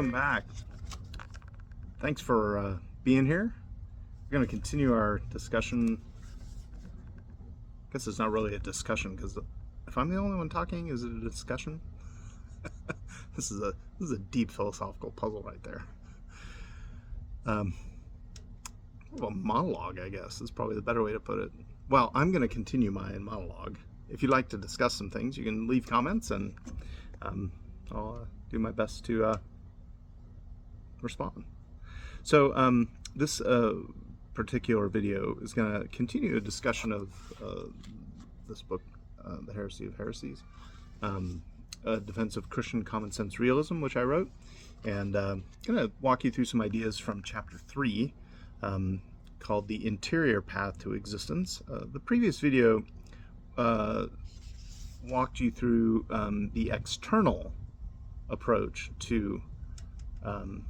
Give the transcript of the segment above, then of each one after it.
welcome back. Thanks for being here. We're going to continue our discussion. I guess it's not really a discussion, because if I'm the only one talking, is it a discussion? This is a deep philosophical puzzle right there. Well, a monologue, I guess, is probably the better way to put it. Well, I'm going to continue my monologue. If you'd like to discuss some things, you can leave comments, and I'll do my best to respond. So this particular video is going to continue a discussion of this book, The Heresy of Heresies, a defense of Christian common sense realism, which I wrote, and I'm going to walk you through some ideas from chapter 3, called The Interior Path to Existence. The previous video walked you through the external approach to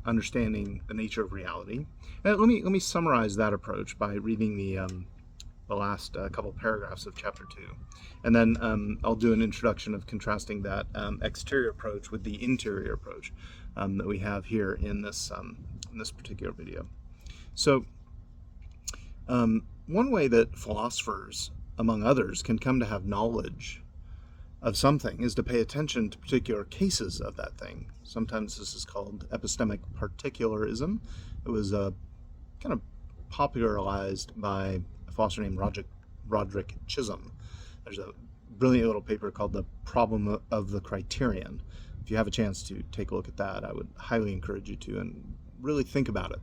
understanding the nature of reality. Let me summarize that approach by reading the last couple paragraphs of chapter 2, and then I'll do an introduction of contrasting that exterior approach with the interior approach that we have here in this particular video. So one way that philosophers, among others, can come to have knowledge of something is to pay attention to particular cases of that thing. Sometimes this is called epistemic particularism. It was kind of popularized by a philosopher named Roderick Chisholm. There's a brilliant little paper called The Problem of the Criterion. If you have a chance to take a look at that, I would highly encourage you to, and really think about it.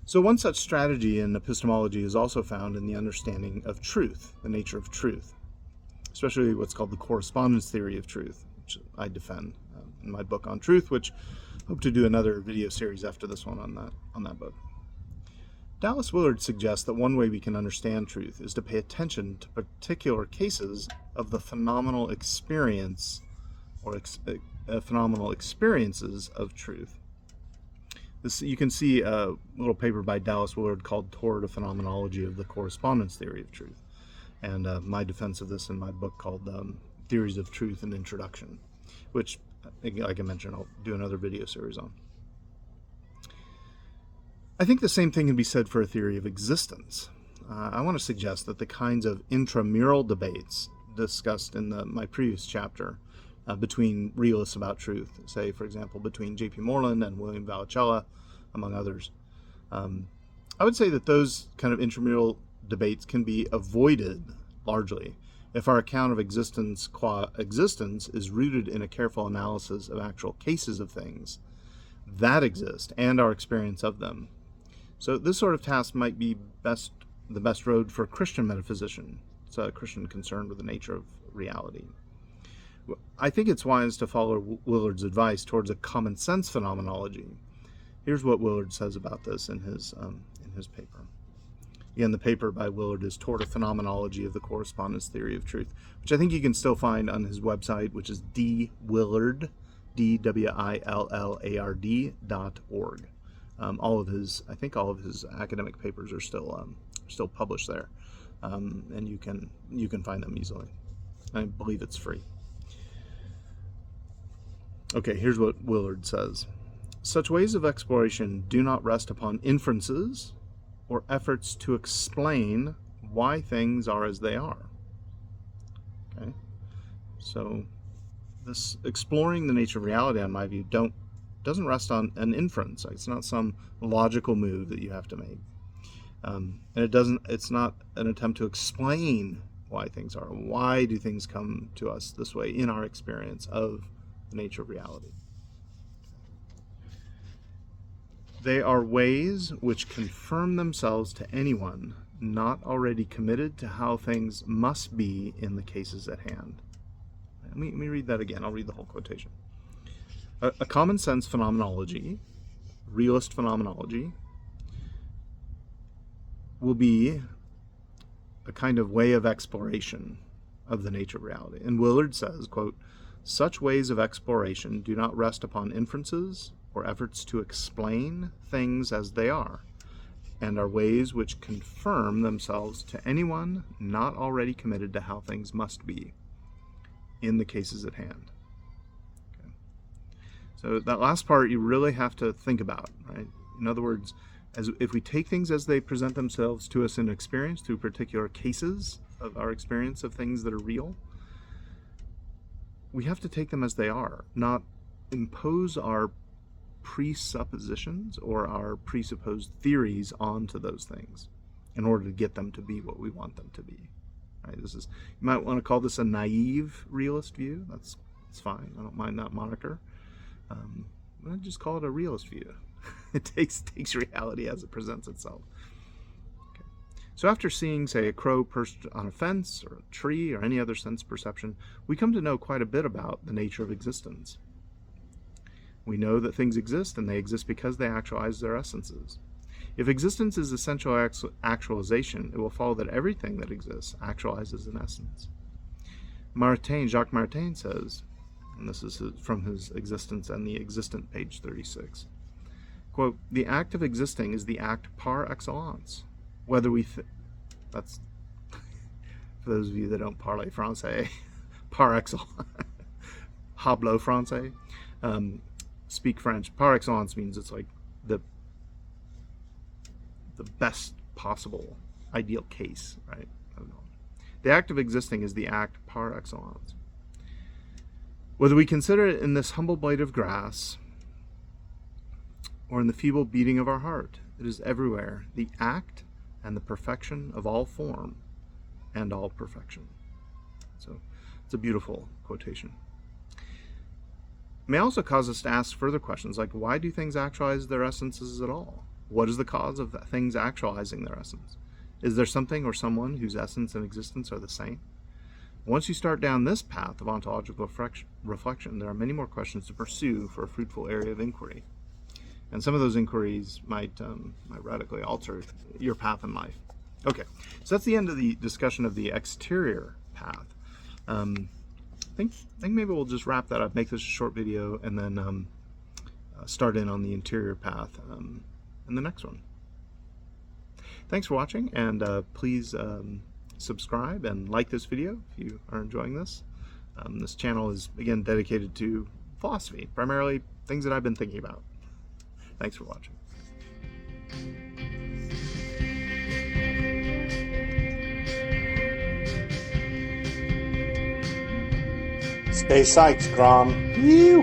So one such strategy in epistemology is also found in the understanding of truth, the nature of truth, especially what's called the correspondence theory of truth, which I defend in my book on truth, which I hope to do another video series after this one on that book. Dallas Willard suggests that one way we can understand truth is to pay attention to particular cases of the phenomenal experience or phenomenal experiences of truth. You can see a little paper by Dallas Willard called Toward a Phenomenology of the Correspondence Theory of Truth, and my defense of this in my book called Theories of Truth and Introduction, which, like I mentioned, I'll do another video series on. I think the same thing can be said for a theory of existence. I want to suggest that the kinds of intramural debates discussed in my previous chapter between realists about truth, say, for example, between J.P. Moreland and William Vallicella, among others, I would say that those kind of intramural debates can be avoided largely if our account of existence qua existence is rooted in a careful analysis of actual cases of things that exist and our experience of them. So this sort of task might be the best road for a Christian metaphysician. It's a Christian concerned with the nature of reality. I think it's wise to follow Willard's advice towards a common sense phenomenology. Here's what Willard says about this in his paper. Again, the paper by Willard is Toward a Phenomenology of the Correspondence Theory of Truth, which I think you can still find on his website, which is dwillard, DWILLARD.org. All of his academic papers are still published there, and you can find them easily. I believe it's free. Okay, here's what Willard says. Such ways of exploration do not rest upon inferences or efforts to explain why things are as they are. Okay, so this exploring the nature of reality, in my view, doesn't rest on an inference. It's not some logical move that you have to make, and it's not an attempt to explain why things are. Why do things come to us this way in our experience of the nature of reality? They are ways which confirm themselves to anyone not already committed to how things must be in the cases at hand. Let me read that again. I'll read the whole quotation. A common sense phenomenology, realist phenomenology, will be a kind of way of exploration of the nature of reality. And Willard says, quote, such ways of exploration do not rest upon inferences or efforts to explain things as they are, and are ways which confirm themselves to anyone not already committed to how things must be in the cases at hand. Okay. So that last part you really have to think about, right? In other words, if we take things as they present themselves to us in experience, through particular cases of our experience of things that are real, we have to take them as they are, not impose our presuppositions or our presupposed theories onto those things in order to get them to be what we want them to be. Right? You might want to call this a naive realist view. That's fine. I don't mind that moniker. I'd just call it a realist view. It takes reality as it presents itself. Okay. So after seeing, say, a crow perched on a fence or a tree or any other sense perception, we come to know quite a bit about the nature of existence. We know that things exist, and they exist because they actualize their essences. If existence is essential actualization, it will follow that everything that exists actualizes in essence. Jacques Maritain says, and this is from his Existence and the Existent, page 36, quote, "The act of existing is the act par excellence. Whether we that's, for those of you that don't parler français, par excellence, hablo français, speak French. Par excellence means it's like the best possible ideal case, right? I don't know. The act of existing is the act par excellence. Whether we consider it in this humble blade of grass or in the feeble beating of our heart, it is everywhere the act and the perfection of all form and all perfection." So it's a beautiful quotation. It may also cause us to ask further questions like, why do things actualize their essences at all? What is the cause of things actualizing their essence? Is there something or someone whose essence and existence are the same? Once you start down this path of ontological reflection, there are many more questions to pursue for a fruitful area of inquiry. And some of those inquiries might radically alter your path in life. Okay, so that's the end of the discussion of the exterior path. I think maybe we'll just wrap that up, make this a short video, and then start in on the interior path in the next one. Thanks for watching, and please subscribe and like this video if you are enjoying this. This channel is, again, dedicated to philosophy, primarily things that I've been thinking about. Thanks for watching. Stay psyched, Grom. Ew.